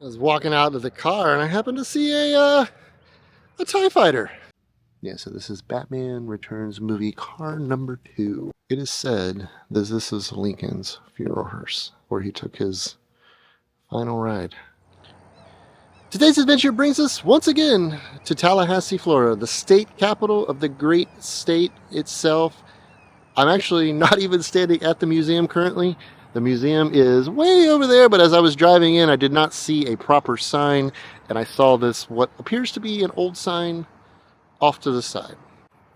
I was walking out to the car and I happened to see a TIE fighter. Yeah, so this is Batman Returns movie car number 2. It is said that this is Lincoln's funeral hearse, where he took his final ride. Today's adventure brings us once again to Tallahassee, Florida, the state capital of the great state itself. I'm actually not even standing at the museum currently. The museum is way over there, but as I was driving in, I did not see a proper sign, and I saw this, what appears to be an old sign, off to the side.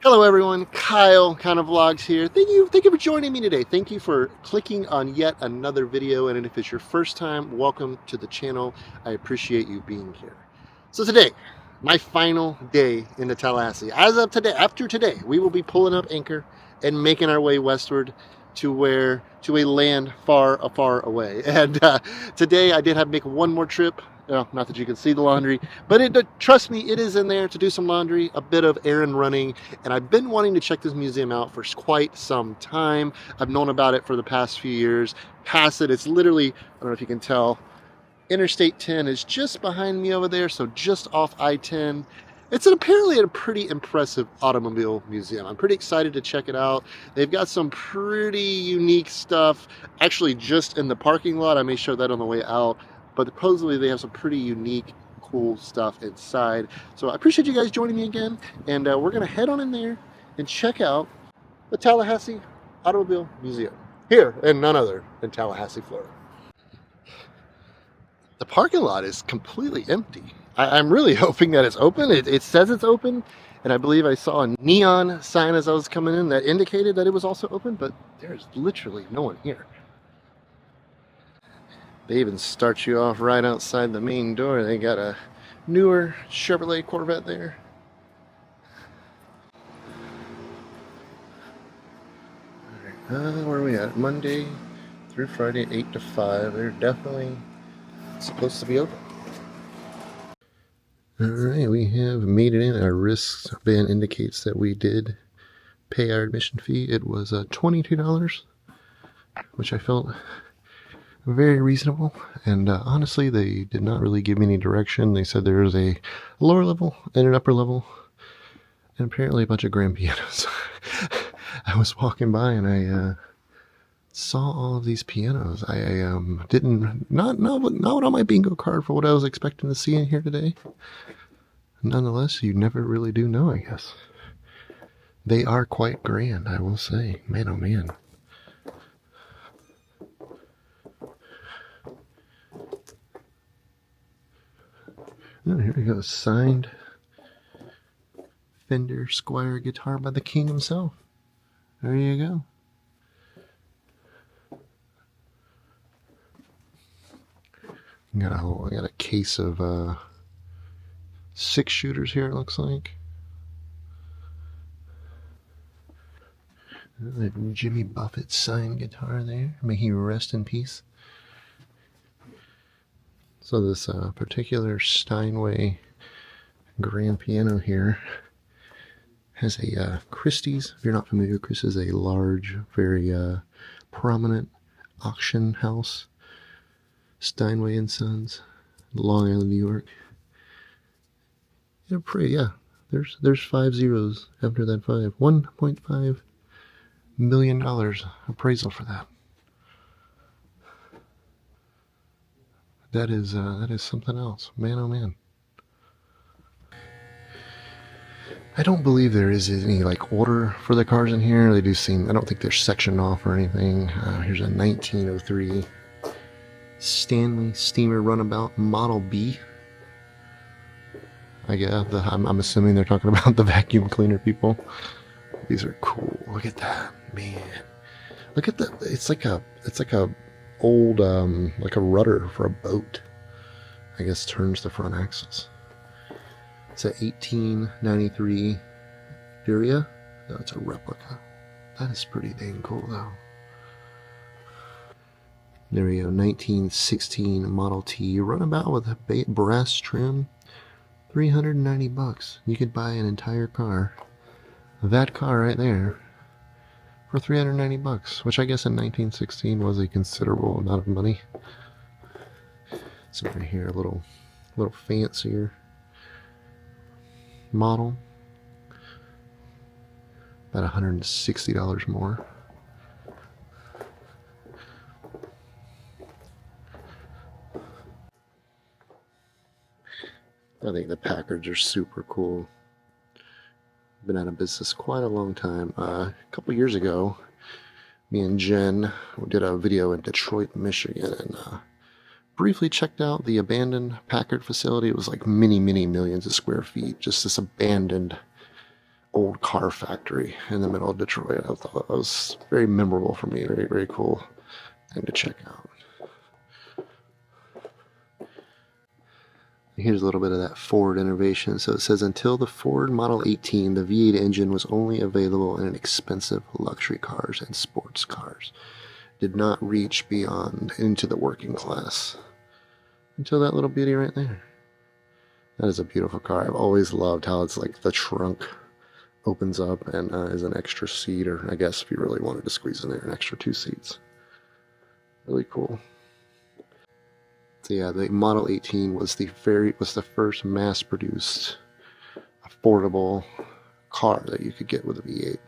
Hello everyone, Kyle Kind of Vlogs here. Thank you for joining me today. Thank you for clicking on yet another video, and if it's your first time, welcome to the channel. I appreciate you being here. So today, my final day into Tallahassee. As of today, after today, we will be pulling up anchor and making our way westward to a land far away. And today I did have to make one more trip. Well, not that you can see the laundry, but trust me, it is in there to do some laundry, a bit of errand running, and I've been wanting to check this museum out for quite some time. I've known about it for the past few years. Past it, it's literally, I don't know if you can tell, Interstate 10 is just behind me over there, so just off I-10. It's apparently a pretty impressive automobile museum. I'm pretty excited to check it out. They've got some pretty unique stuff, actually just in the parking lot. I may show that on the way out, but supposedly they have some pretty unique, cool stuff inside. So I appreciate you guys joining me again, and we're gonna head on in there and check out the Tallahassee Automobile Museum, here and none other than Tallahassee, Florida. The parking lot is completely empty. I'm really hoping that it's open. It says it's open, and I believe I saw a neon sign as I was coming in that indicated that it was also open, but there's literally no one here. They even start you off right outside the main door. They got a newer Chevrolet Corvette there. Where are we at? Monday through Friday, 8 to 5. They're definitely supposed to be open. Alright, we have made it in. Our wristband indicates that we did pay our admission fee. It was $22, which I felt very reasonable. And honestly, they did not really give me any direction. They said there was a lower level and an upper level, and apparently a bunch of grand pianos. I was walking by and I saw all of these pianos. I didn't not on my bingo card for what I was expecting to see in here today. Nonetheless, you never really do know, I guess. They are quite grand, I will say. Man, oh man. Oh, here we go. Signed Fender Squire guitar by the king himself. There you go. I got a case of 6 shooters here, it looks like. Jimmy Buffett signed guitar there. May he rest in peace. So this particular Steinway grand piano here has a Christie's. If you're not familiar, Christie's is a large, very prominent auction house. Steinway and Sons, Long Island, New York. They're pretty, yeah. There's 5 zeros after that 5. $1.5 million appraisal for that. That is something else. Man, oh man. I don't believe there is any like order for the cars in here. They do seem, I don't think they're sectioned off or anything. Here's a 1903 Stanley Steamer Runabout Model B. I guess I'm assuming they're talking about the vacuum cleaner people. These are cool. Look at that, man. Look at that. It's like a old like a rudder for a boat. I guess turns the front axles. It's a 1893 Duria. No, it's a replica. That is pretty dang cool though. There we go, 1916 Model T Runabout with a brass trim, $390. You could buy an entire car, that car right there, for $390, which I guess in 1916 was a considerable amount of money. So right here, a little fancier model, about $160 more. I think the Packards are super cool. Been out of business quite a long time. A couple years ago, me and Jen did a video in Detroit, Michigan, and briefly checked out the abandoned Packard facility. It was like many millions of square feet, just this abandoned old car factory in the middle of Detroit. I thought that was very memorable for me. Very cool thing to check out. Here's a little bit of that Ford innovation. So it says, until the Ford Model 18, the V8 engine was only available in expensive luxury cars and sports cars. Did not reach beyond into the working class. Until that little beauty right there. That is a beautiful car. I've always loved how it's like the trunk opens up and is an extra seat, or I guess if you really wanted to squeeze in there, an extra 2 seats. Really cool. So yeah, the Model 18 was the first mass-produced, affordable car that you could get with a V8.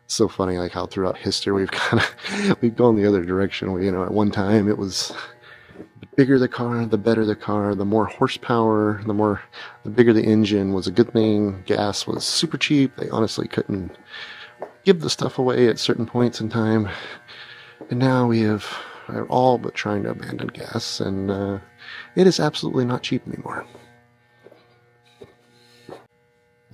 It's so funny, like how throughout history we've gone the other direction. Where, at one time it was the bigger the car, the better the car, the more horsepower, the bigger the engine was a good thing. Gas was super cheap. They honestly couldn't give the stuff away at certain points in time. And now we're all but trying to abandon gas, and it is absolutely not cheap anymore.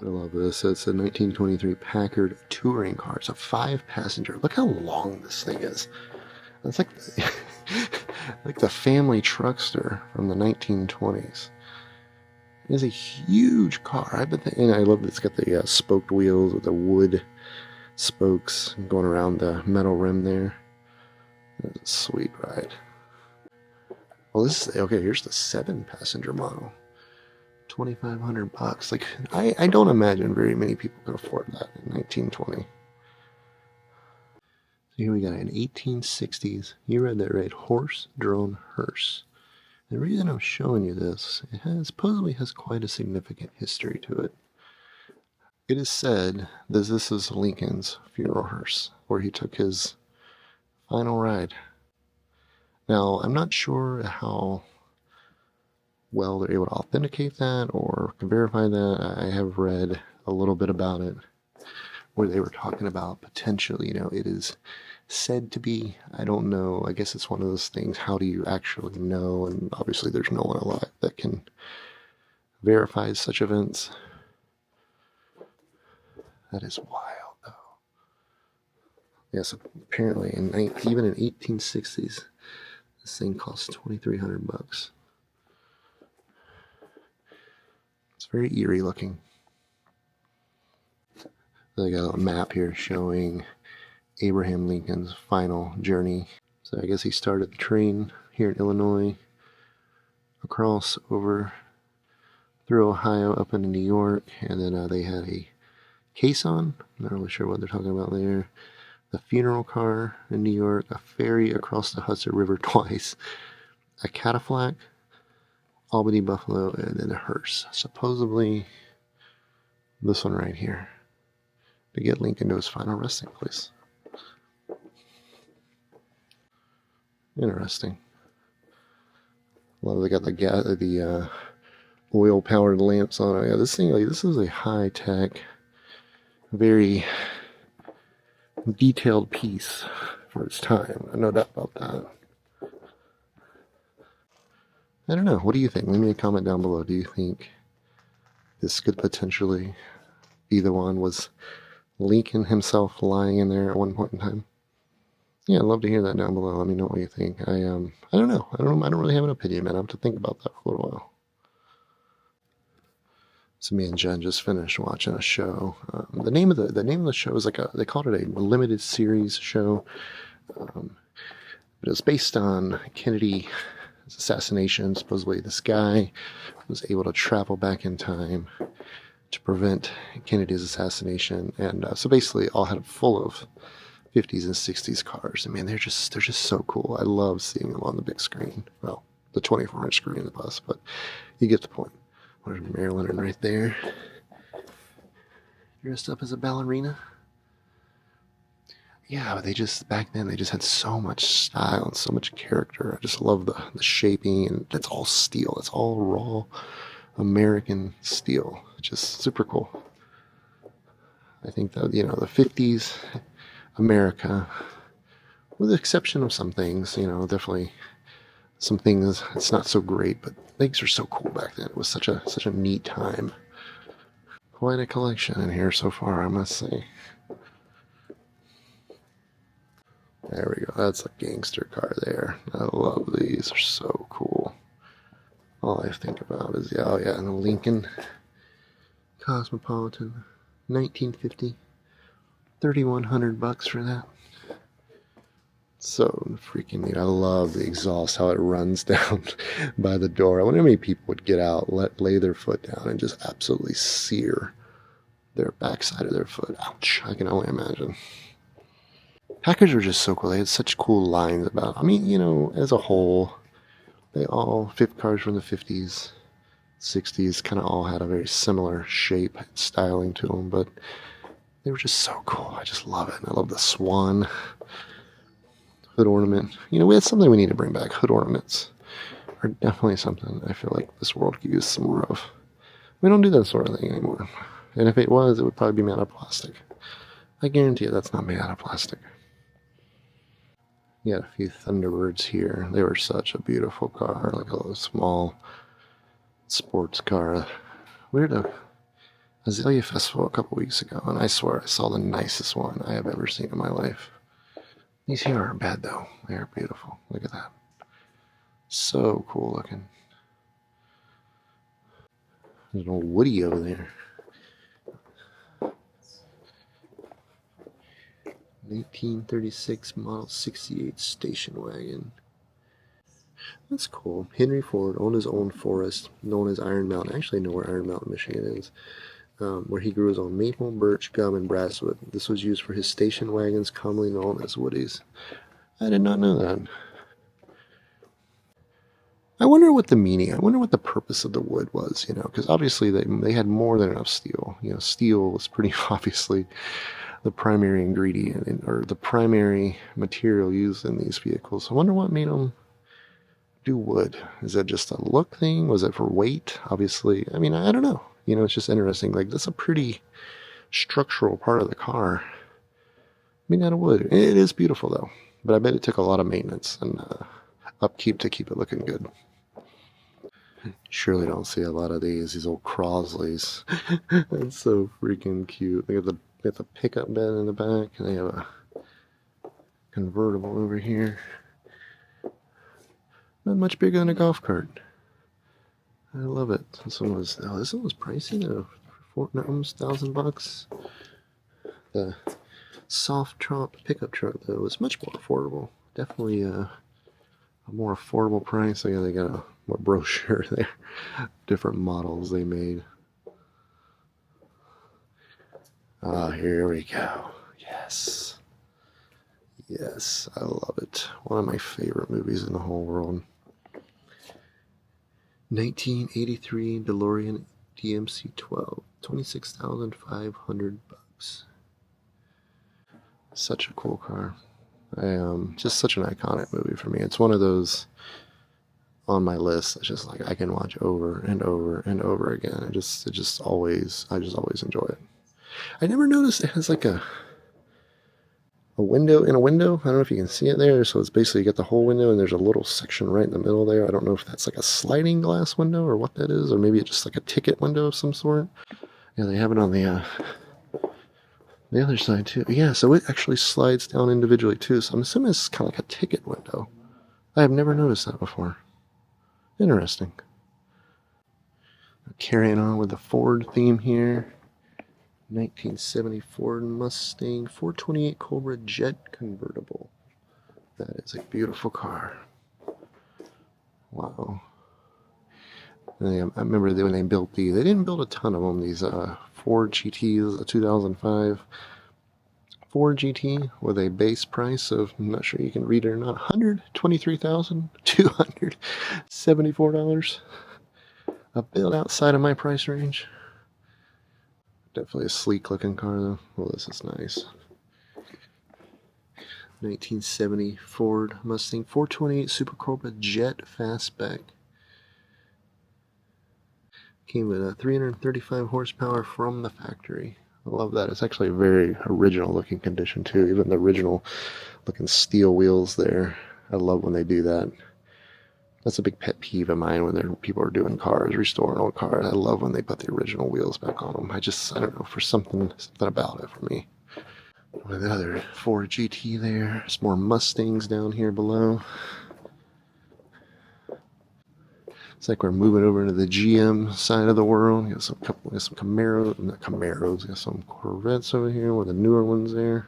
I love this. It's a 1923 Packard touring car. It's a 5-passenger. Look how long this thing is. It's like like the family truckster from the 1920s. It is a huge car. And I love that it's got the spoked wheels with the wood spokes going around the metal rim there. That's a sweet ride. Well, here's the 7-passenger model. $2,500. Like, I don't imagine very many people could afford that in 1920. So here we got an 1860s, you read that right, horse-drawn hearse. The reason I'm showing you this, it supposedly has quite a significant history to it. It is said that this is Lincoln's funeral hearse, where he took his final ride. Now, I'm not sure how well they're able to authenticate that or can verify that. I have read a little bit about it where they were talking about potentially, it is said to be. I don't know. I guess it's one of those things. How do you actually know? And obviously there's no one alive that can verify such events. That is wild, though. Yes, apparently even in 1860s, this thing costs $2,300. It's very eerie looking. They got a map here showing Abraham Lincoln's final journey. So I guess he started the train here in Illinois, across over through Ohio up into New York, and then they had a caisson. I'm not really sure what they're talking about there. The funeral car in New York, a ferry across the Hudson River twice, a catafalque, Albany, Buffalo, and then a hearse. Supposedly, this one right here, to get Lincoln to his final resting place. Interesting. Well, they got the oil-powered lamps on it. Yeah, this is a high-tech, very detailed piece for its time. No doubt about that. I don't know. What do you think? Leave me a comment down below. Do you think this could potentially be the one? Was Lincoln himself lying in there at one point in time? Yeah, I'd love to hear that down below. Let me know what you think. I don't know. I don't really have an opinion, man. I have to think about that for a little while. So me and Jen just finished watching a show. The name of the show is they called it a limited series show. But it was based on Kennedy's assassination. Supposedly this guy was able to travel back in time to prevent Kennedy's assassination. And so basically all had full of 50s and 60s cars. I mean, they're just so cool. I love seeing them on the big screen. Well, the 24-inch screen in the bus, but you get the point. There's Marilyn right there, dressed up as a ballerina. Yeah, but they just, back then, they just had so much style and so much character. I just love the shaping, and that's all steel. It's all raw American steel. Just super cool. I think that, the 50s America, with the exception of some things, definitely some things it's not so great, but things are so cool back then. It was such a neat time. Quite a collection in here so far, I must say. There we go. That's a gangster car there. I love these. They're so cool. All I think about is, and the Lincoln Cosmopolitan, 1950. $3,100 for that. So freaking neat. I love the exhaust, how it runs down by the door. I wonder how many people would get out, lay their foot down, and just absolutely sear their backside of their foot. Ouch. I can only imagine. Packers were just so cool. They had such cool lines about, as a whole, they all, cars from the 50s, 60s, kind of all had a very similar shape and styling to them, but they were just so cool. I just love it. I love the swan hood ornament. It's something we need to bring back. Hood ornaments are definitely something I feel like this world could use some more of. We don't do that sort of thing anymore. And if it was, it would probably be made out of plastic. I guarantee you that's not made out of plastic. You got a few Thunderbirds here. They were such a beautiful car, like a little small sports car. We were at a Azalea Festival a couple weeks ago, and I swear I saw the nicest one I have ever seen in my life. These here aren't bad, though. They are beautiful. Look at that. So cool looking. There's an old Woody over there. 1836 Model 68 station wagon. That's cool. Henry Ford owned his own forest known as Iron Mountain. I actually know where Iron Mountain, Michigan is, where he grew his own maple, birch, gum, and basswood. This was used for his station wagons, commonly known as woodies. I did not know that. I wonder what the purpose of the wood was, because obviously they had more than enough steel. Steel was pretty obviously the primary ingredient or the primary material used in these vehicles. I wonder what made them do wood. Is that just a look thing? Was it for weight? Obviously, I don't know. It's just interesting. Like, that's a pretty structural part of the car. Made out of wood. It is beautiful though, but I bet it took a lot of maintenance and upkeep to keep it looking good. Surely don't see a lot of these old Crosleys. That's so freaking cute. They got the pickup bed in the back, and they have a convertible over here. Not much bigger than a golf cart. I love it. This one was pricey though. Almost $1,000. The soft top pickup truck though was much more affordable. Definitely a more affordable price. So yeah, they got a more brochure there. Different models they made. Here we go. Yes. Yes, I love it. One of my favorite movies in the whole world. 1983 DeLorean DMC-12. $26,500. Such a cool car. Just such an iconic movie for me. It's one of those on my list. It's just like I can watch over and over and over again. I just always enjoy it. I never noticed it has like a window in a window. I don't know if you can see it there. So it's basically you get the whole window and there's a little section right in the middle there. I don't know if that's like a sliding glass window or what that is, or maybe it's just like a ticket window of some sort. Yeah, they have it on the other side too. Yeah, so it actually slides down individually too. So I'm assuming it's kind of like a ticket window. I have never noticed that before. Interesting. Carrying on with the Ford theme here. 1970 Ford Mustang 428 Cobra Jet convertible. That is a beautiful car. Wow. And I remember when they built they didn't build a ton of them. These Ford GTs, the 2005 Ford GT with a base price of, I'm not sure you can read it or not, $123,274. A bit outside of my price range. Definitely a sleek looking car though. Well, this is nice. 1970 Ford Mustang 428 Super Cobra Jet Fastback. Came with a 335 horsepower from the factory. I love that. It's actually a very original looking condition too. Even the original looking steel wheels there. I love when they do that. That's a big pet peeve of mine when people are doing cars, restoring old cars. I love when they put the original wheels back on them. I don't know, for something about it for me. With another Ford GT there. Some more Mustangs down here below. It's like we're moving over into the GM side of the world. Got some Camaros, not Camaros. Got some Corvettes over here. One of the newer ones there.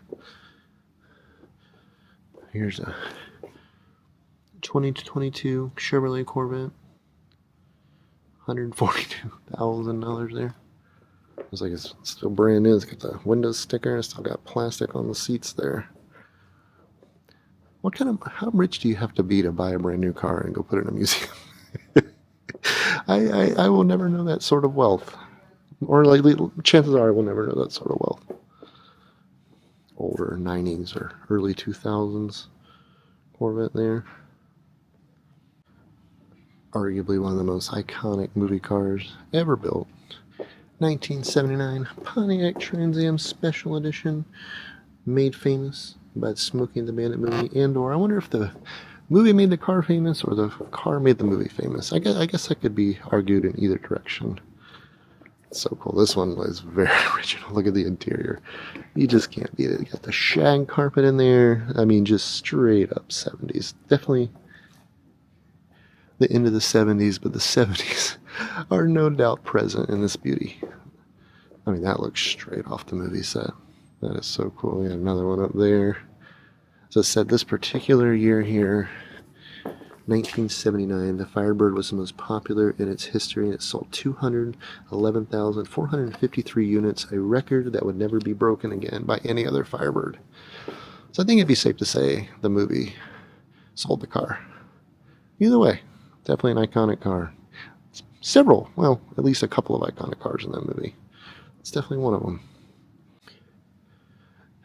Here's a 2022 Chevrolet Corvette. $142,000 there. Looks like it's still brand new. It's got the Windows sticker. It's still got plastic on the seats there. How rich do you have to be to buy a brand new car and go put it in a museum? I will never know that sort of wealth. Or like, chances are I will never know that sort of wealth. Older 90s or early 2000s Corvette there. Arguably one of the most iconic movie cars ever built. 1979 Pontiac Trans Am Special Edition, made famous by Smokey and the Bandit movie, and/or I wonder if the movie made the car famous or the car made the movie famous. I guess that could be argued in either direction. It's so cool. This one was very original. Look at the interior. You just can't beat it. You got the shag carpet in there. I mean, just straight up 70s. Definitely the end of the 70s, but the 70s are no doubt present in this beauty. I mean, that looks straight off the movie set. That is so cool. We got another one up there. As I said, this particular year here, 1979, the Firebird was the most popular in its history, and it sold 211,453 units, a record that would never be broken again by any other Firebird. So I think it'd be safe to say the movie sold the car. Either way, definitely an iconic car. At least a couple of iconic cars in that movie. It's definitely one of them.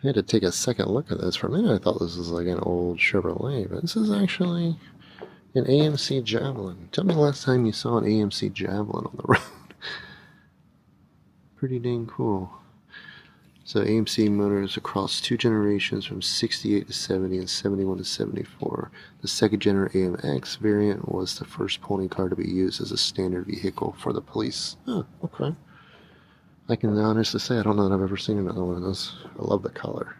I had to take a second look at this. For a minute I thought this was like an old Chevrolet, but this is actually an AMC Javelin. Tell me the last time you saw an AMC Javelin on the road. Pretty dang cool. So AMC motors across two generations from 68 to 70 and 71 to 74. The second generation AMX variant was the first pony car to be used as a standard vehicle for the police. Oh, okay. I can honestly say I don't know that I've ever seen another one of those. I love the color.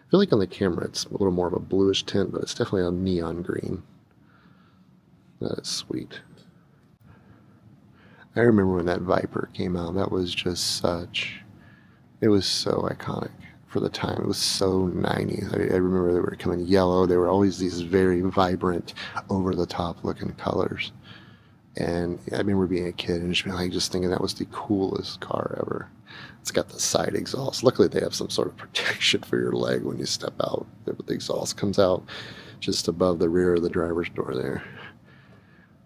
I feel like on the camera it's a little more of a bluish tint, but it's definitely a neon green. That is sweet. I remember when that Viper came out. That was just it was so iconic for the time. It was so 90s. I remember they were coming yellow. They were always these very vibrant, over-the-top looking colors. And I remember being a kid and just thinking that was the coolest car ever. It's got the side exhaust. Luckily, they have some sort of protection for your leg when you step out. The exhaust comes out just above the rear of the driver's door there.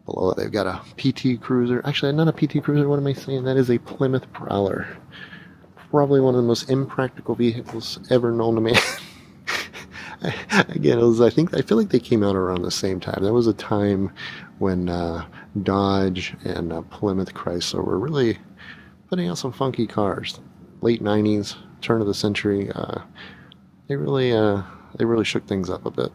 Below it, they've got a PT Cruiser. Actually, not a PT Cruiser. What am I saying? That is a Plymouth Prowler. Probably one of the most impractical vehicles ever known to man. Again, I feel like they came out around the same time. There was a time when Dodge and Plymouth Chrysler were really putting out some funky cars. Late 90s, turn of the century. They really shook things up a bit.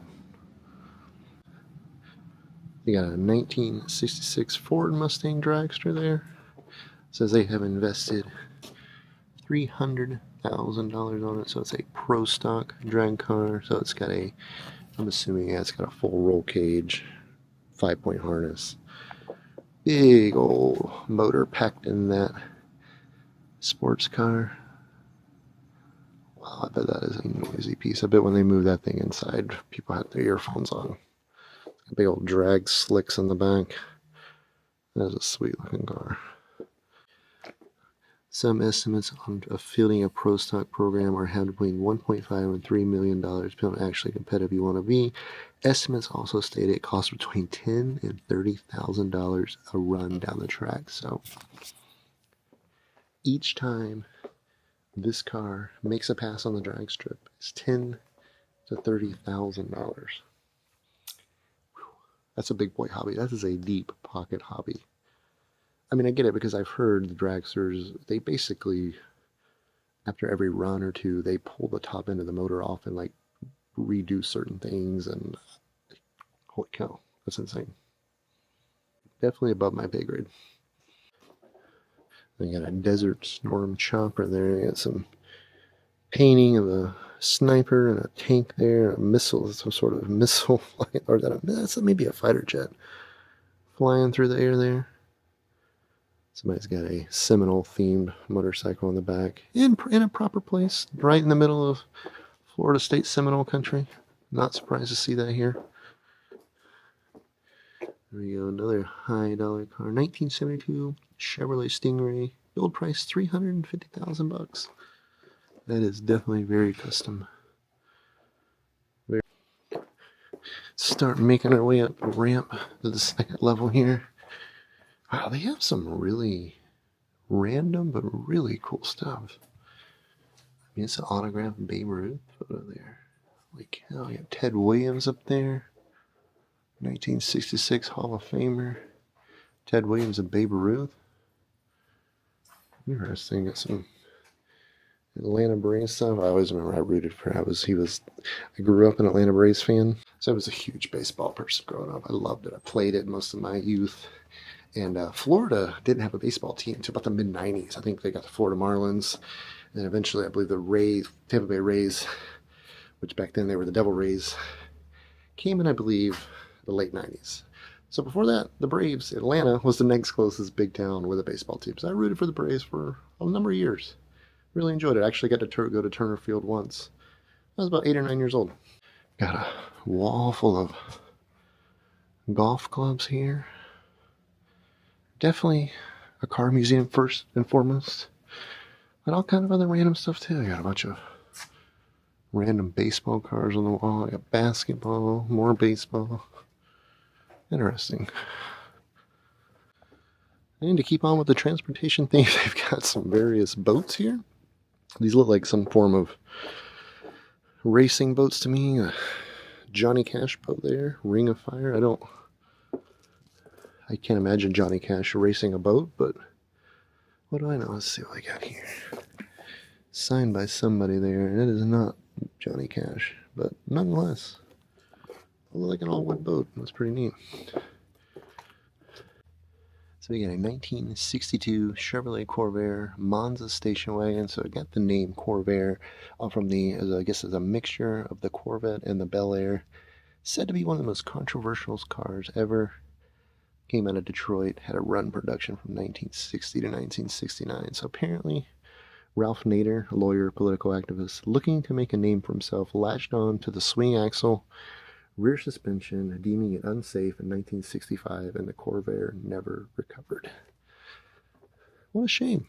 You got a 1966 Ford Mustang Dragster there. It says they have invested $300,000 on it, so it's a pro stock drag car. So it's got I'm assuming it's got a full roll cage, 5-point harness, big old motor packed in that sports car. Wow, I bet that is a noisy piece. I bet when they move that thing inside, people had their earphones on. Big old drag slicks in the back. That is a sweet looking car. Some estimates of fielding a pro stock program are held between $1.5 and $3 million, depending on actually competitive you want to be. Estimates also state it costs between $10,000 and $30,000 a run down the track. So each time this car makes a pass on the drag strip, it's $10,000 to $30,000. That's a big boy hobby. That is a deep pocket hobby. I mean, I get it because I've heard the dragsters, they basically, after every run or two, they pull the top end of the motor off and like redo certain things, and holy cow, that's insane. Definitely above my pay grade. You got a Desert Storm chopper there. You got some painting of a sniper and a tank there, a missile, some sort of missile flying, or that's maybe a fighter jet flying through the air there. Somebody's got a Seminole themed motorcycle in the back, in a proper place, right in the middle of Florida State Seminole country. Not surprised to see that here. There we go, another high dollar car, 1972 Chevrolet Stingray, build price $350,000. That is definitely very custom. Start making our way up the ramp to the second level here. Wow, they have some really random but really cool stuff. I mean, it's an autographed Babe Ruth photo there. Like hell, you have Ted Williams up there. 1966 Hall of Famer. Ted Williams and Babe Ruth. Interesting. Got some Atlanta Braves stuff. I always remember I rooted for him. I grew up an Atlanta Braves fan, so I was a huge baseball person growing up. I loved it. I played it most of my youth. And Florida didn't have a baseball team until about the mid-90s. I think they got the Florida Marlins. And eventually, I believe the Tampa Bay Rays, which back then they were the Devil Rays, came in, I believe, the late 90s. So before that, the Braves, Atlanta was the next closest big town with a baseball team. So I rooted for the Braves for a number of years. Really enjoyed it. I actually got to go to Turner Field once. I was about 8 or 9 years old. Got a wall full of golf clubs here. Definitely a car museum first and foremost. But all kind of other random stuff too. I got a bunch of random baseball cards on the wall. I got basketball, more baseball. Interesting. And to keep on with the transportation theme, they've got some various boats here. These look like some form of racing boats to me. A Johnny Cash boat there, Ring of Fire. I can't imagine Johnny Cash racing a boat, but what do I know? Let's see what I got here. Signed by somebody there, and it is not Johnny Cash, but nonetheless, it looked like an all-wood boat. That's pretty neat. So we got a 1962 Chevrolet Corvair Monza station wagon. So it got the name Corvair from I guess it's a mixture of the Corvette and the Bel Air. Said to be one of the most controversial cars ever. Came out of Detroit, had a run production from 1960 to 1969. So apparently, Ralph Nader, a lawyer, political activist, looking to make a name for himself, latched on to the swing axle, rear suspension, deeming it unsafe in 1965, and the Corvair never recovered. What a shame.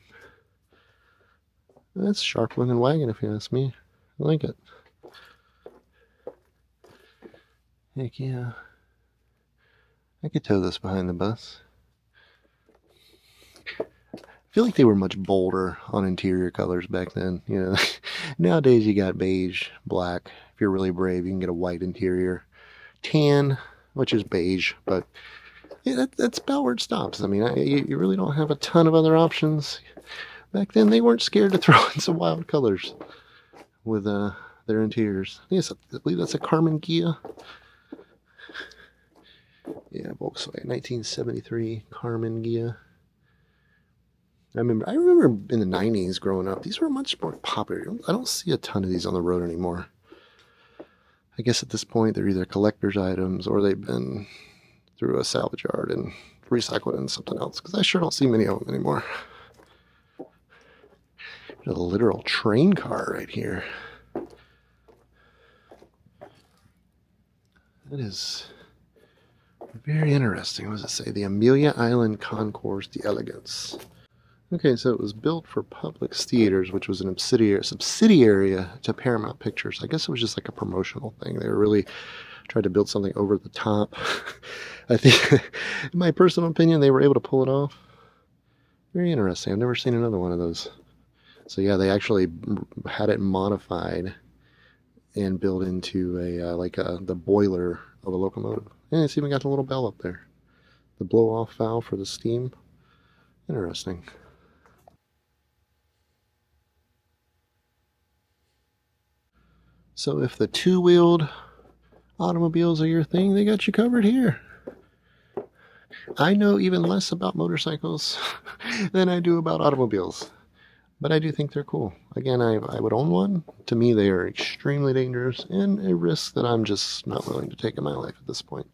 That's a sharp-looking wagon, if you ask me. I like it. Heck yeah. I could tow this behind the bus. I feel like they were much bolder on interior colors back then. You know, nowadays you got beige, black. If you're really brave, you can get a white interior. Tan, which is beige, but yeah, that's about where it stops. I mean, you really don't have a ton of other options. Back then, they weren't scared to throw in some wild colors with their interiors. I believe that's a Carmen Ghia. Yeah, Volkswagen, 1973 Carmen Ghia. I remember in the 90s growing up, these were much more popular. I don't see a ton of these on the road anymore. I guess at this point, they're either collector's items or they've been through a salvage yard and recycled into something else, because I sure don't see many of them anymore. There's a literal train car right here. That is very interesting. What does it say? The Amelia Island Concourse d'Elegance. Okay, so it was built for Publix Theaters, which was an subsidiary to Paramount Pictures. I guess it was just like a promotional thing. They were really tried to build something over the top. I think, in my personal opinion, they were able to pull it off. Very interesting. I've never seen another one of those. So yeah, they actually had it modified and built into the boiler of a locomotive. And it's even got the little bell up there. The blow-off valve for the steam. Interesting. So if the two-wheeled automobiles are your thing, they got you covered here. I know even less about motorcycles than I do about automobiles, but I do think they're cool. Again, I would own one. To me, they are extremely dangerous and a risk that I'm just not willing to take in my life at this point.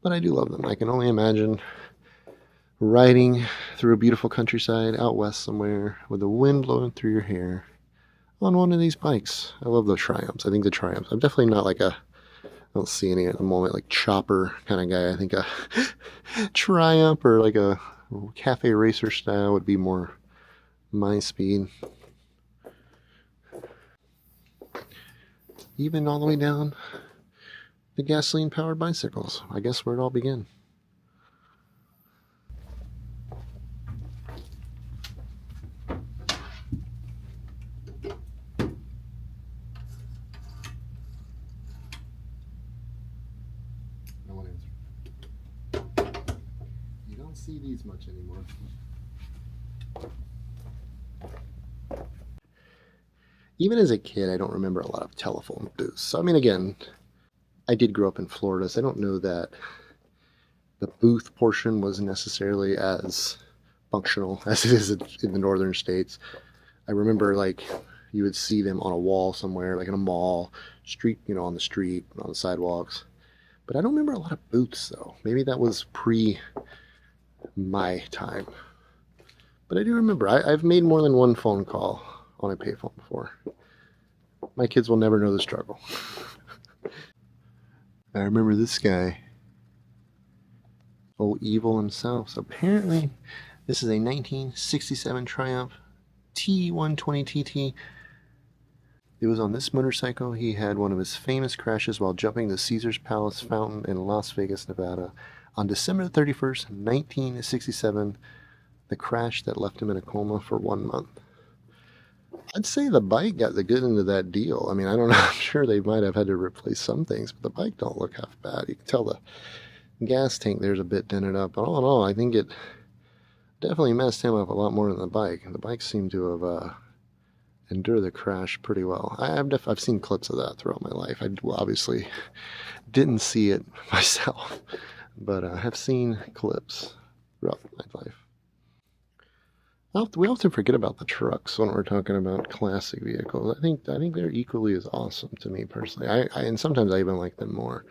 But I do love them. I can only imagine riding through a beautiful countryside out west somewhere with the wind blowing through your hair on one of these bikes. I love the Triumphs. I think the Triumphs. I'm definitely not like I don't see any at the moment like chopper kind of guy. I think a Triumph or like a cafe racer style would be more my speed. Even all the way down the gasoline powered bicycles. I guess where it all began. You don't see these much anymore. Even as a kid, I don't remember a lot of telephone booths. So, I mean, again, I did grow up in Florida, so I don't know that the booth portion was necessarily as functional as it is in the northern states. I remember, like, you would see them on a wall somewhere, like in a mall, street, on the street, on the sidewalks. But I don't remember a lot of booths, though. Maybe that was pre my time. But I do remember, I've made more than one phone call on a payphone before. My kids will never know the struggle. I remember this guy. Oh, evil himself. So apparently, this is a 1967 Triumph T120 TT. It was on this motorcycle. He had one of his famous crashes while jumping the Caesars Palace fountain in Las Vegas, Nevada. On December 31st, 1967, the crash that left him in a coma for 1 month. I'd say the bike got the good end of that deal. I mean, I don't know. I'm sure they might have had to replace some things, but the bike don't look half bad. You can tell the gas tank there's a bit dented up. But all in all, I think it definitely messed him up a lot more than the bike. The bike seemed to have endured the crash pretty well. I've seen clips of that throughout my life. I obviously didn't see it myself, but I have seen clips throughout my life. We often forget about the trucks when we're talking about classic vehicles. I think they're equally as awesome to me personally. And sometimes I even like them more.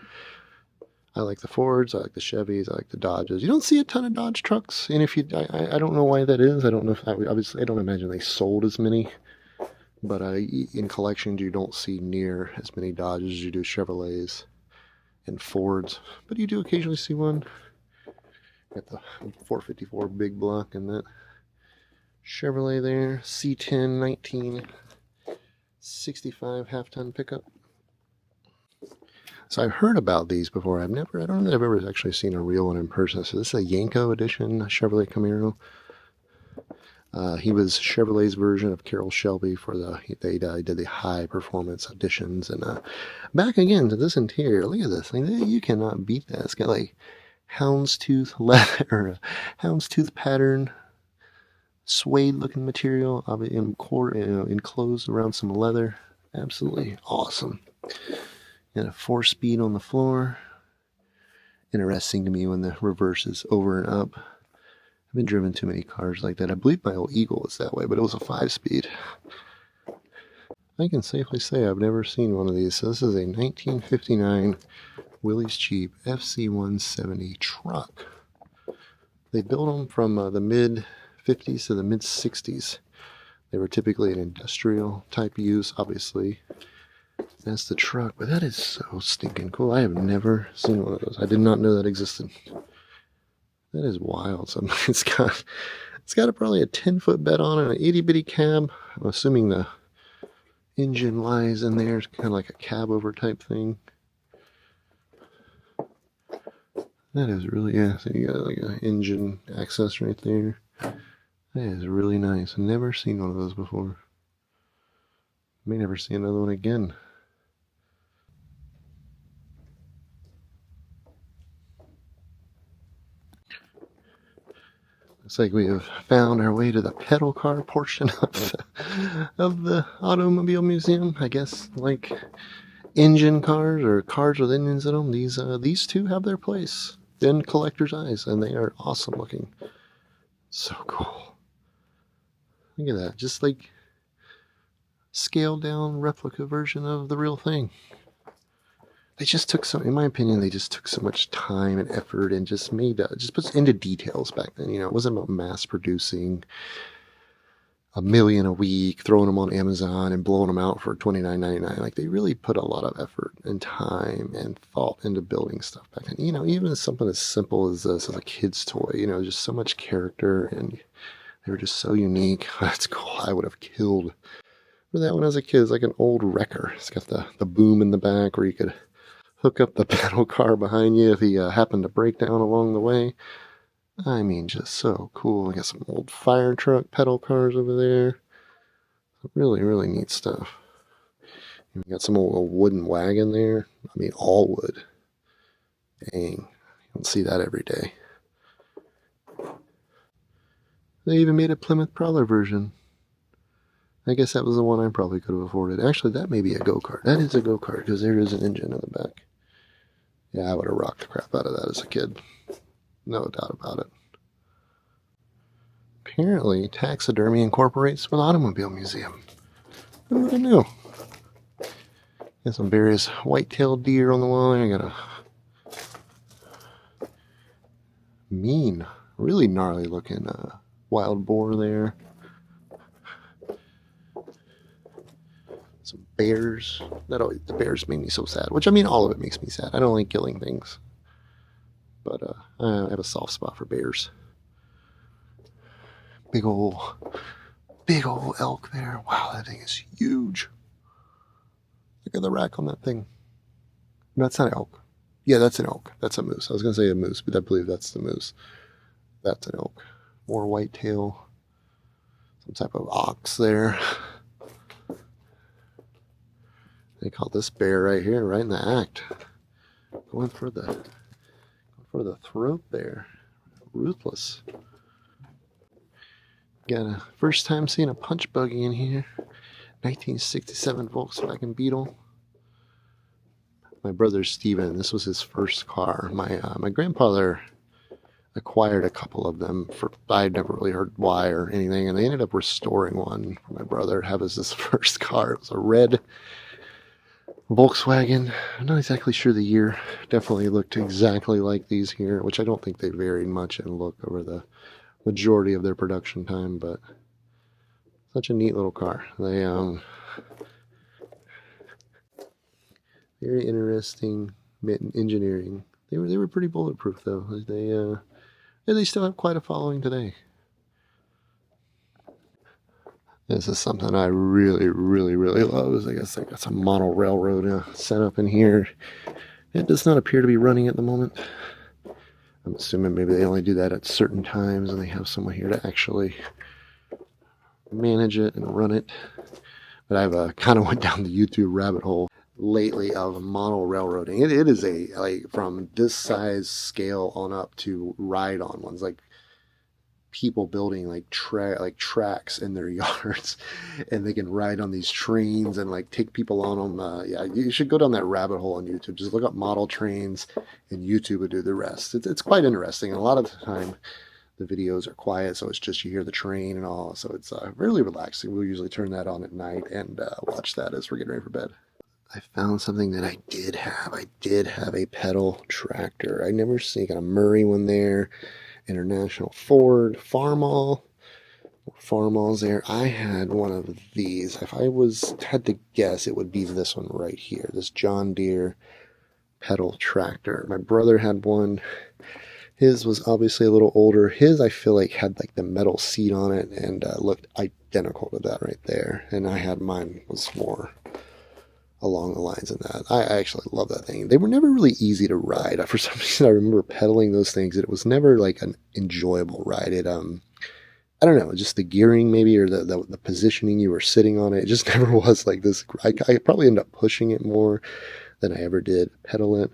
I like the Fords, I like the Chevys, I like the Dodges. You don't see a ton of Dodge trucks, and I don't know why that is. I don't know if obviously I don't imagine they sold as many, but in collections you don't see near as many Dodges as you do Chevrolets and Fords, but you do occasionally see one. Got the 454 big block and that Chevrolet there, C10 1965 half-ton pickup. So I've heard about these before. I don't know that I've ever actually seen a real one in person. So this is a Yanko edition Chevrolet Camaro. He was Chevrolet's version of Carroll Shelby they did the high performance editions. And back again to this interior. Look at this thing. You cannot beat that. It's got like houndstooth leather, or houndstooth pattern, suede looking material, enclosed around some leather. Absolutely awesome. And a 4-speed on the floor. Interesting to me when the reverse is over and up. I've been driven too many cars like that. I believe my old Eagle was that way, but it was a 5-speed. I can safely say I've never seen one of these. So this is a 1959 Willys Jeep FC170 truck. They built them from the mid-50s to the mid-60s. They were typically an industrial type use, obviously. That's the truck, but that is so stinking cool. I have never seen one of those. I did not know that existed. That is wild. So it's got It's got probably a 10-foot bed on it, an itty bitty cab. I'm assuming the engine lies in there. It's kind of like a cab over type thing. That is really, yeah, so you got like an engine access right there. That is really nice. I've never seen one of those before. May never see another one again. Looks like we have found our way to the pedal car portion of the Automobile Museum. I guess like engine cars or cars with engines in them. These two have their place in collectors' eyes, and they are awesome looking. So cool. Look at that. Just like scaled down replica version of the real thing. They just took in my opinion, they just took so much time and effort and just just put into details back then. You know, it wasn't about mass producing a million a week, throwing them on Amazon and blowing them out for $29.99. Like, they really put a lot of effort and time and thought into building stuff back then. You know, even something as simple as this, as a kid's toy, you know, just so much character, and they were just so unique. That's cool. I would have killed for that when I was a kid. It's like an old wrecker. It's got the boom in the back where you could hook up the pedal car behind you if he happened to break down along the way. I mean, just so cool. I got some old fire truck pedal cars over there. Really, really neat stuff. We got some old wooden wagon there. I mean, all wood. Dang, you don't see that every day. They even made a Plymouth Prowler version. I guess that was the one I probably could have afforded. Actually, that may be a go-kart. That is a go-kart because there is an engine in the back. Yeah, I would have rocked the crap out of that as a kid. No doubt about it. Apparently, taxidermy incorporates with Automobile Museum. Who would have knew? Got some various white-tailed deer on the wall there. I got a mean, really gnarly looking wild boar there. Some bears. The bears made me so sad. Which, I mean, all of it makes me sad. I don't like killing things. But I have a soft spot for bears. Big old elk there. Wow, that thing is huge. Look at the rack on that thing. No, that's not an elk. Yeah, that's an elk. That's a moose. I was going to say a moose, but I believe that's the moose. That's an elk. More whitetail. Some type of ox there. They call this bear right here, right in the act. Going for the throat there. Ruthless. Got a first time seeing a punch buggy in here. 1967 Volkswagen Beetle. My brother Steven, this was his first car. My grandfather acquired a couple of them. I'd never really heard why or anything, and they ended up restoring one for my brother to have as his first car. It was a red Volkswagen. I'm not exactly sure the year. Definitely looked exactly like these here, which I don't think they varied much in look over the majority of their production time, but such a neat little car. They very interesting engineering. They were pretty bulletproof though. They still have quite a following today. This is something I really, really, really love. I guess they got some model railroad set up in here. It does not appear to be running at the moment. I'm assuming maybe they only do that at certain times and they have someone here to actually manage it and run it. But I've kind of went down the YouTube rabbit hole lately of model railroading. It is from this size scale on up to ride on ones, like people building like tracks in their yards, and they can ride on these trains and like take people on them. Yeah, you should go down that rabbit hole on YouTube. Just look up model trains, and YouTube will do the rest. It's quite interesting. And a lot of the time, the videos are quiet, so it's just you hear the train and all. So it's really relaxing. We'll usually turn that on at night and watch that as we're getting ready for bed. I found something that I did have. I did have a pedal tractor. I never seen, got a Murray one there. International Ford, Farmall there. I had one of these. If I had to guess, it would be this one right here. This John Deere pedal tractor. My brother had one. His was obviously a little older. His, I feel like, had like the metal seat on it and looked identical to that right there. And I had mine was more along the lines of that. I actually love that thing. They were never really easy to ride. For some reason, I remember pedaling those things, and it was never like an enjoyable ride. I don't know, just the gearing maybe, or the positioning you were sitting on it. It just never was like this. I probably ended up pushing it more than I ever did pedal it.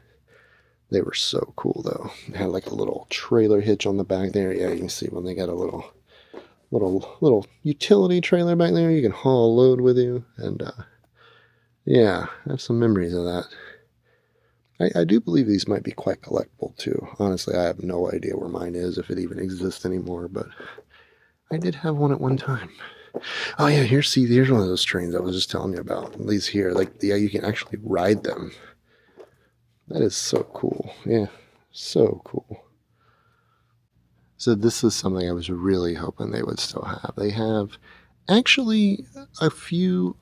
They were so cool though. They had like a little trailer hitch on the back there. Yeah, you can see when they got a little utility trailer back there. You can haul a load with you, and yeah, I have some memories of that. I do believe these might be quite collectible too. Honestly, I have no idea where mine is, if it even exists anymore, but I did have one at one time. Oh yeah, here's one of those trains I was just telling you about. These here, like, yeah, you can actually ride them. That is so cool. Yeah, so cool. So this is something I was really hoping they would still have. They have actually a few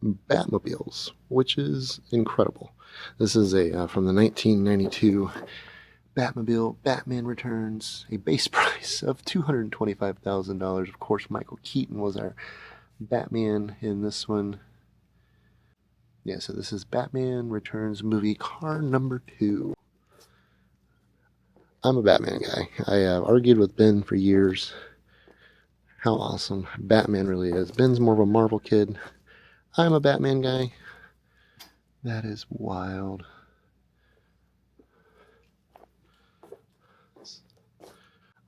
Batmobiles, which is incredible. This is a from the 1992 Batmobile, Batman Returns, a base price of $225,000. Of course, Michael Keaton was our Batman in this one. Yeah, so this is Batman Returns movie car number 2. I'm a Batman guy. I argued with Ben for years how awesome Batman really is. Ben's more of a Marvel kid. I'm a Batman guy. That is wild.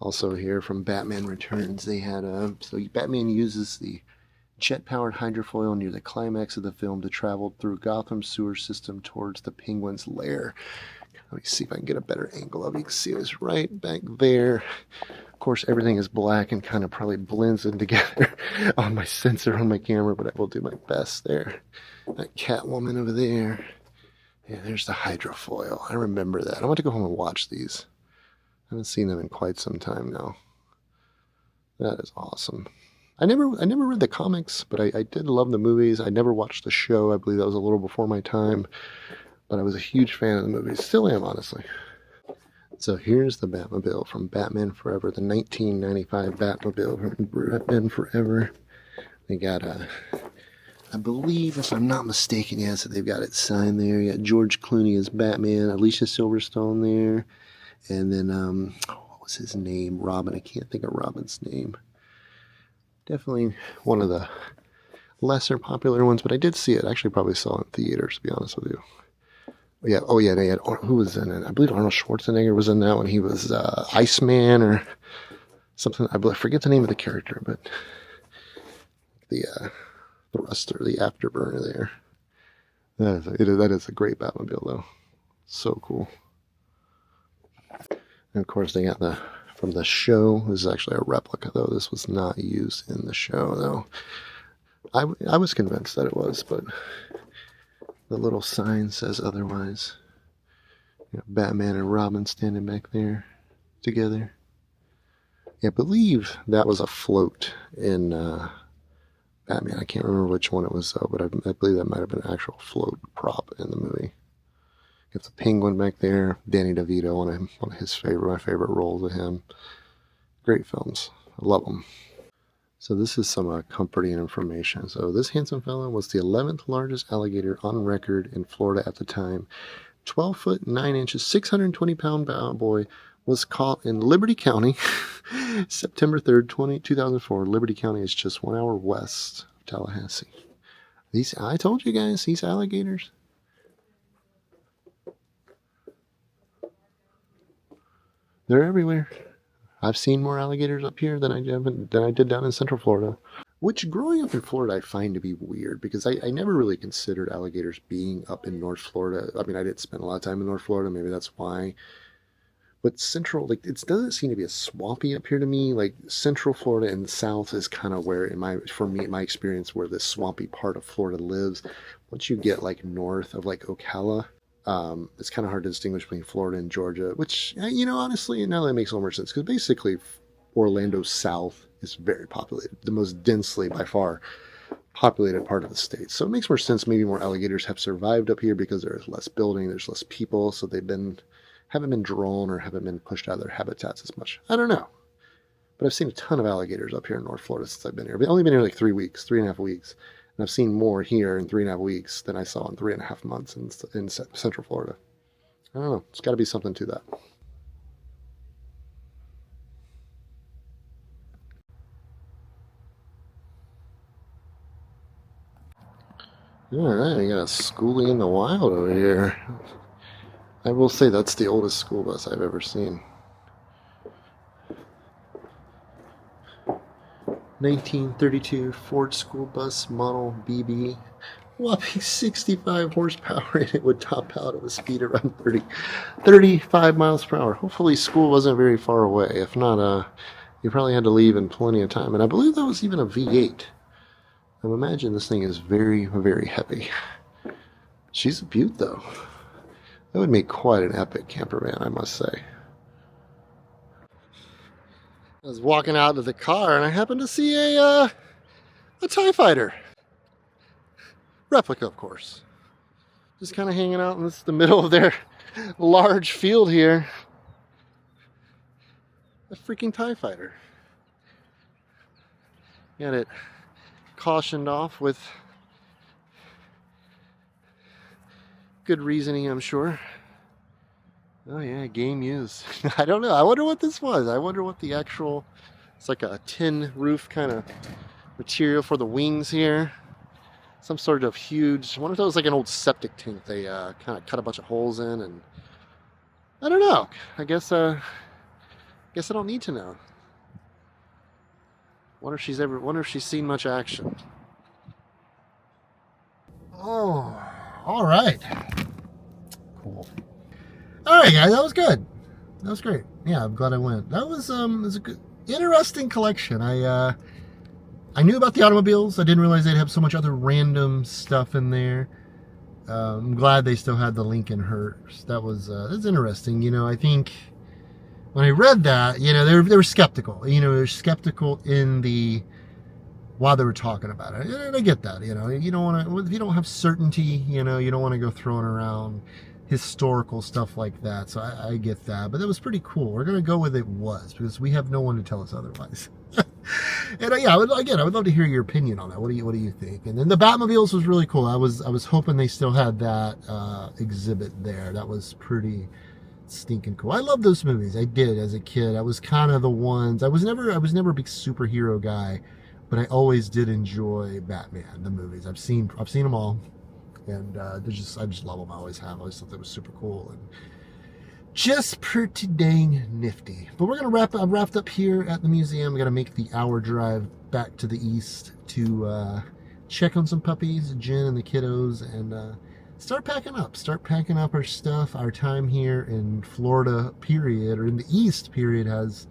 Also here from Batman Returns, they had so Batman uses the jet-powered hydrofoil near the climax of the film to travel through Gotham's sewer system towards the Penguin's lair. Let me see if I can get a better angle of it. You can see it's right back there. Of course, everything is black and kind of probably blends in together on my sensor on my camera, but I will do my best there. That Catwoman over there. Yeah, there's the hydrofoil. I remember that. I want to go home and watch these. I haven't seen them in quite some time now. That is awesome. I never read the comics, but I did love the movies. I never watched the show. I believe that was a little before my time, but I was a huge fan of the movies. Still am, honestly. So here's the Batmobile from Batman Forever, the 1995 Batmobile from Batman Forever. They got I believe, if I'm not mistaken, yes, they've got it signed there. You got George Clooney as Batman, Alicia Silverstone there, and then what was his name? Robin. I can't think of Robin's name. Definitely one of the lesser popular ones, but I did see it. Actually, probably saw it in theaters, to be honest with you. Yeah. Oh, yeah. They had, who was in it? I believe Arnold Schwarzenegger was in that one. He was Iceman or something. I forget the name of the character, but the rust or the afterburner there. That is a great Batmobile, though. So cool. And of course, they got from the show. This is actually a replica, though. This was not used in the show, though. I was convinced that it was, but the little sign says otherwise. You got Batman and Robin standing back there together. Yeah, I believe that was a float in Batman. I can't remember which one it was, though, but I believe that might have been an actual float prop in the movie. Got the Penguin back there. Danny DeVito, one of his my favorite roles of him. Great films. I love them. So this is some comforting information. So this handsome fella was the 11th largest alligator on record in Florida at the time. 12 foot 9 inches, 620-pound boy was caught in Liberty County, September 3rd, 2004. Liberty County is just 1 hour west of Tallahassee. I told you guys, these alligators. They're everywhere. I've seen more alligators up here than I did down in Central Florida. Which, growing up in Florida, I find to be weird because I never really considered alligators being up in North Florida. I mean, I didn't spend a lot of time in North Florida. Maybe that's why. But Central, like, it doesn't seem to be as swampy up here to me. Like, Central Florida and the South is kind of where, my experience, where this swampy part of Florida lives. Once you get, like, north of, like, Ocala, it's kind of hard to distinguish between Florida and Georgia, which, honestly, now that makes a little more sense, because basically Orlando South is very populated, the most densely, by far, populated part of the state. So it makes more sense. Maybe more alligators have survived up here because there's less building, there's less people, so they've been haven't been drawn or haven't been pushed out of their habitats as much. I don't know. But I've seen a ton of alligators up here in North Florida since I've been here. I've only been here like 3 weeks, 3.5 weeks. And I've seen more here in 3.5 weeks than I saw in 3.5 months in Central Florida. I don't know. It's got to be something to that. All right, I got a schooling in the wild over here. I will say that's the oldest school bus I've ever seen. 1932 Ford school bus model BB. Whopping 65 horsepower, and it would top out at a speed around 35 miles per hour. Hopefully school wasn't very far away. If not, you probably had to leave in plenty of time. And I believe that was even a V8. I imagine this thing is very, very heavy. She's a beaut, though. That would make quite an epic camper van, I must say. I was walking out to the car, and I happened to see a TIE fighter. Replica, of course. Just kind of hanging out in the middle of their large field here. A freaking TIE fighter. Got it cautioned off with good reasoning, I'm sure. Oh yeah, game used. I don't know. I wonder what this was. I wonder what the actual... It's like a tin roof kind of material for the wings here. Some sort of huge... I wonder if that was like an old septic tank they kind of cut a bunch of holes in, and... I don't know. I guess I don't need to know. Wonder if she's seen much action. Oh, all right. Cool. All right, guys, that was good. That was great. Yeah, I'm glad I went. That was it was a good, interesting collection. I knew about the automobiles. I didn't realize they'd have so much other random stuff in there. I'm glad they still had the Lincoln hearse. That's interesting. You know, I think when I read that, you know, they were skeptical. You know, they're skeptical while they were talking about it. And I get that. You know, you don't want to, if you don't have certainty, you know, you don't want to go throwing around historical stuff like that. So I get that. But that was pretty cool. We're gonna go with it was, because we have no one to tell us otherwise. And yeah, I would love to hear your opinion on that. What do you think? And then the Batmobiles was really cool. I was hoping they still had that exhibit there. That was pretty stinking cool. I love those movies. I did as a kid. I was kind of the ones. I was never a big superhero guy, but I always did enjoy Batman, the movies. I've seen them all, and I just love them. I always have. I always thought that was super cool and just pretty dang nifty. But we're gonna I'm wrapped up here at the museum. We gotta make the hour drive back to the east to check on some puppies, Jen and the kiddos, and start packing up our stuff. Our time here in Florida period, or in the East period, has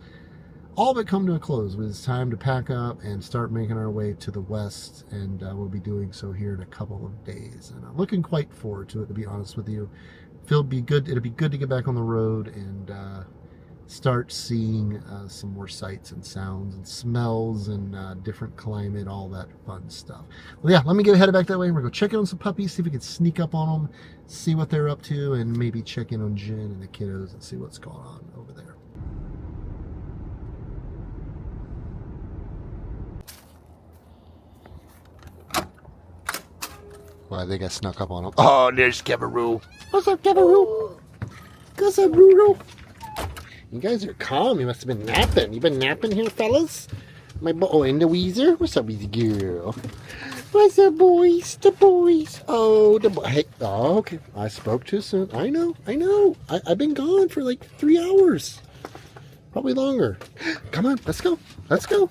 all but come to a close. It's time to pack up and start making our way to the West, and we'll be doing so here in a couple of days. And I'm looking quite forward to it, to be honest with you. It'll be good to get back on the road and start seeing some more sights and sounds and smells and different climate, all that fun stuff. Well, yeah, let me get headed back that way. We're going to go check in on some puppies, see if we can sneak up on them, see what they're up to, and maybe check in on Jen and the kiddos and see what's going on over there. Well, I think I snuck up on them. Oh, there's Kevaroo. What's up, Kevaroo? What's up, Rudolph? You guys are calm. You must have been napping. You been napping here, fellas? My boy and the Weezer. What's up, Weezer girl? What's up, boys? The boys. Oh, the boy. Hey, oh, okay. I spoke too soon. I know. I've been gone for like 3 hours. Probably longer. Come on, let's go.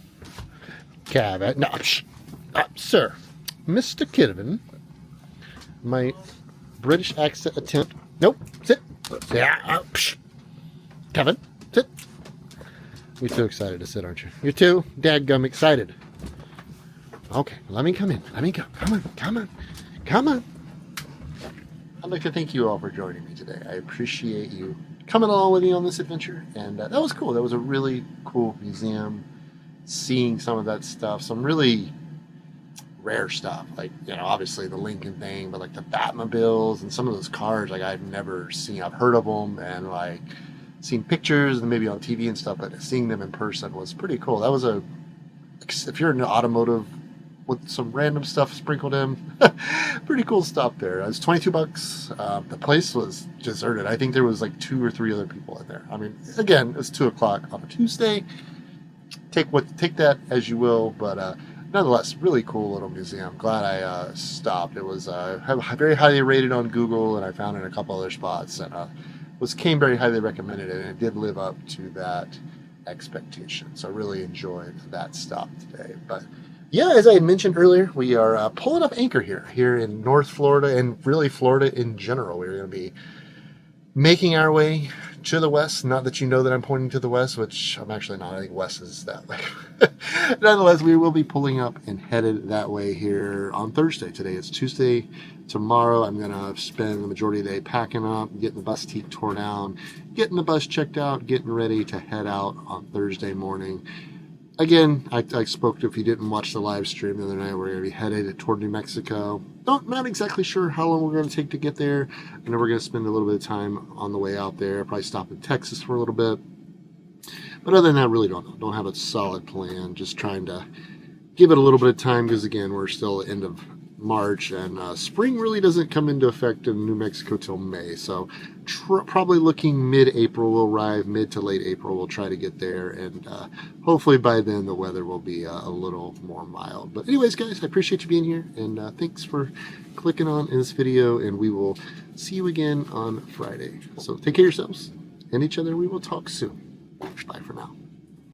Kevin. No, sir. Mr. Kidvin. My British accent attempt. Nope. Sit. Yeah. Kevin, sit. You're too excited to sit, aren't you? You're too dadgum excited. Okay, let me come in. Let me go. Come on. I'd like to thank you all for joining me today. I appreciate you coming along with me on this adventure. And that was cool. That was a really cool museum. Seeing some of that stuff. Some really rare stuff. Like, you know, obviously the Lincoln thing, but like the Batmobiles and some of those cars, like I've never seen. I've heard of them and like seen pictures and maybe on TV and stuff, but seeing them in person was pretty cool. That was a, if you're into automotive with some random stuff sprinkled in, pretty cool stuff there. It was $22. The place was deserted. I think there was like 2 or 3 other people in there. I mean, again, it's 2 o'clock on a Tuesday. Take that as you will, but nonetheless, really cool little museum. Glad I stopped. It was very highly rated on Google, and I found it in a couple other spots, and came very highly recommended, and it did live up to that expectation. So I really enjoyed that stop today. But yeah, as I had mentioned earlier, we are pulling up anchor here in North Florida, and really Florida in general. We're going to be making our way to the west. Not that you know that I'm pointing to the west, which I'm actually not. I think west is that way. Nonetheless, we will be pulling up and headed that way here on Thursday. Today it's Tuesday. Tomorrow I'm going to spend the majority of the day packing up, getting the bus teak torn down, getting the bus checked out, getting ready to head out on Thursday morning. Again, I spoke to, if you didn't watch the live stream the other night, we're going to be headed toward New Mexico. Not exactly sure how long we're going to take to get there. I know we're going to spend a little bit of time on the way out there. Probably stop in Texas for a little bit. But other than that, really don't know. Don't have a solid plan. Just trying to give it a little bit of time because, again, we're still at the end of March, and spring really doesn't come into effect in New Mexico till May. So probably looking mid-April we'll arrive, mid to late April we'll try to get there, and hopefully by then the weather will be a little more mild. But anyways, guys, I appreciate you being here, and thanks for clicking on in this video, and we will see you again on Friday. So take care of yourselves and each other. We will talk soon. Bye for now.